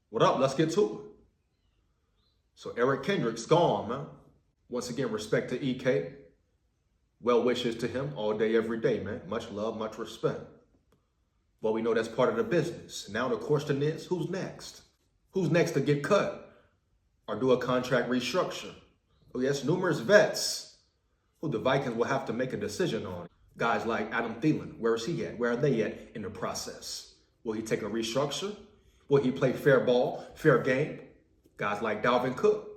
What up? Let's get to it. So Eric Kendrick's gone, man. Once again, respect to EK. Well wishes to him all day, every day, man. Much love, much respect. But we know that's part of the business. Now the question is, who's next? Who's next to get cut or do a contract restructure? Oh yes, numerous vets who the Vikings will have to make a decision on. Guys like Adam Thielen, where is he at? Where are they at in the process? Will he take a restructure? Will he play fair ball, fair game? Guys like Dalvin Cook.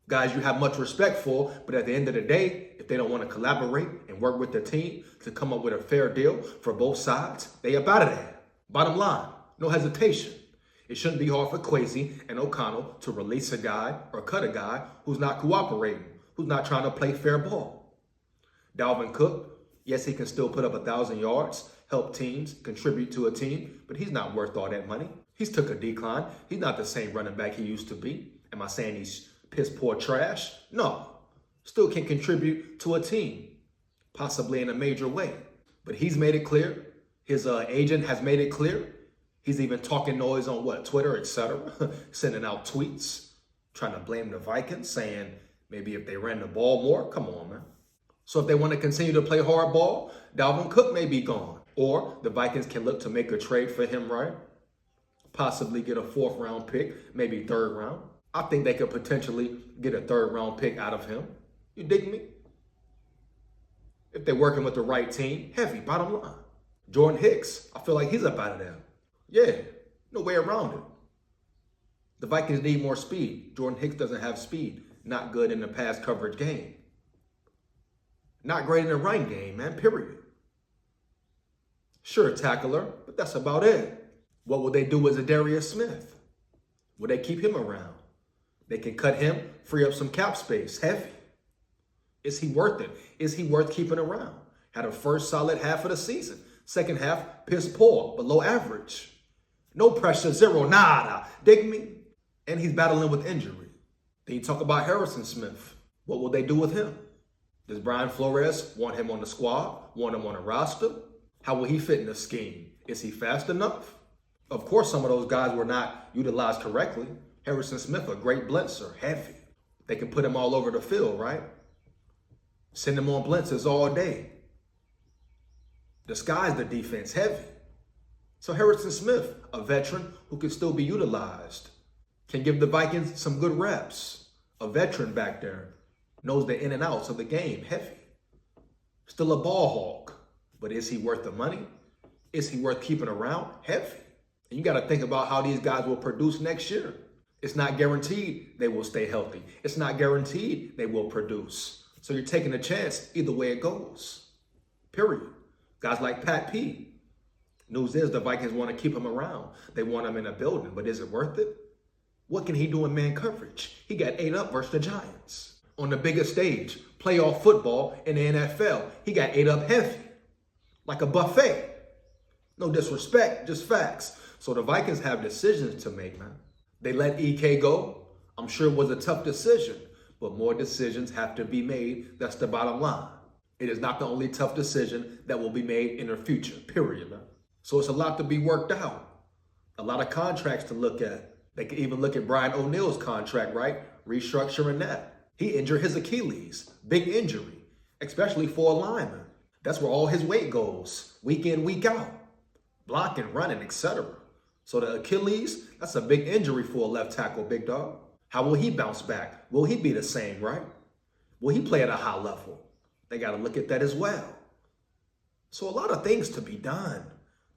Guys you have much respect for, but at the end of the day, if they don't want to collaborate and work with the team to come up with a fair deal for both sides, they up out of there. Bottom line, no hesitation. It shouldn't be hard for Kwesi and O'Connell to release a guy or cut a guy who's not cooperating, who's not trying to play fair ball. Dalvin Cook, yes, he can still put up 1,000 yards, help teams, contribute to a team, but he's not worth all that money. He's took a decline. He's not the same running back he used to be. Am I saying he's piss poor trash? No. Still can contribute to a team, possibly in a major way. But he's made it clear. His agent has made it clear. He's even talking noise on Twitter, etc., sending out tweets, trying to blame the Vikings, saying maybe if they ran the ball more. Come on, man. So if they want to continue to play hard ball, Dalvin Cook may be gone. Or the Vikings can look to make a trade for him, right? Possibly get a 4th round pick, maybe 3rd round. I think they could potentially get a 3rd round pick out of him. You dig me? If they're working with the right team, heavy, bottom line. Jordan Hicks, I feel like he's up out of there. Yeah, no way around it. The Vikings need more speed. Jordan Hicks doesn't have speed. Not good in the pass coverage game. Not great in the run game, man, period. Sure, tackler, but that's about it. What will they do with Zadarius Smith? Will they keep him around? They can cut him, free up some cap space, heavy. Is he worth it? Is he worth keeping around? Had a first solid half of the season. Second half, piss poor, below average. No pressure, zero, nada. Dig me? And he's battling with injury. Then you talk about Harrison Smith. What will they do with him? Does Brian Flores want him on the squad? Want him on a roster? How will he fit in the scheme? Is he fast enough? Of course, some of those guys were not utilized correctly. Harrison Smith, a great blitzer, heavy. They can put him all over the field, right? Send him on blitzes all day. Disguise the defense, heavy. So Harrison Smith, a veteran who can still be utilized, can give the Vikings some good reps. A veteran back there, knows the in and outs of the game, heavy. Still a ball hawk, but is he worth the money? Is he worth keeping around? Heavy. And you got to think about how these guys will produce next year. It's not guaranteed they will stay healthy. It's not guaranteed they will produce. So you're taking a chance either way it goes. Period. Guys like Pat P. News is the Vikings want to keep him around. They want him in a building, but is it worth it? What can he do in man coverage? He got 8 up versus the Giants. On the biggest stage, playoff football in the NFL, he got 8 up heavy. Like a buffet. No disrespect, just facts. So the Vikings have decisions to make, man. They let EK go. I'm sure it was a tough decision, but more decisions have to be made. That's the bottom line. It is not the only tough decision that will be made in the future, period, man. So it's a lot to be worked out. A lot of contracts to look at. They could even look at Brian O'Neill's contract, right? Restructuring that. He injured his Achilles. Big injury, especially for a lineman. That's where all his weight goes, week in, week out. Blocking, running, etc. So the Achilles, that's a big injury for a left tackle, big dog. How will he bounce back? Will he be the same, right? Will he play at a high level? They got to look at that as well. So a lot of things to be done.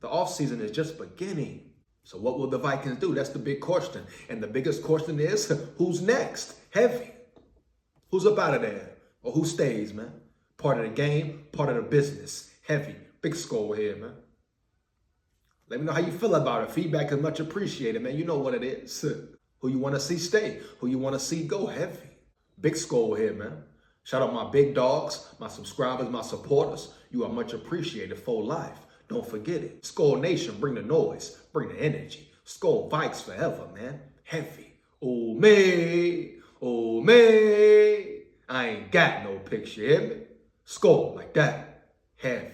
The offseason is just beginning. So what will the Vikings do? That's the big question. And the biggest question is, who's next? Heavy. Who's up out of there? Or who stays, man? Part of the game, part of the business. Heavy. Big SKOL here, man. Let me know how you feel about it. Feedback is much appreciated, man. You know what it is. Who you want to see stay. Who you want to see go. Heavy. Big SKOL here, man. Shout out my big dogs, my subscribers, my supporters. You are much appreciated for life. Don't forget it. SKOL Nation, bring the noise, bring the energy. SKOL Vikes forever, man. Heavy. Oh, me. Oh, me. I ain't got no picture, hear me? SKOL like that. Heavy.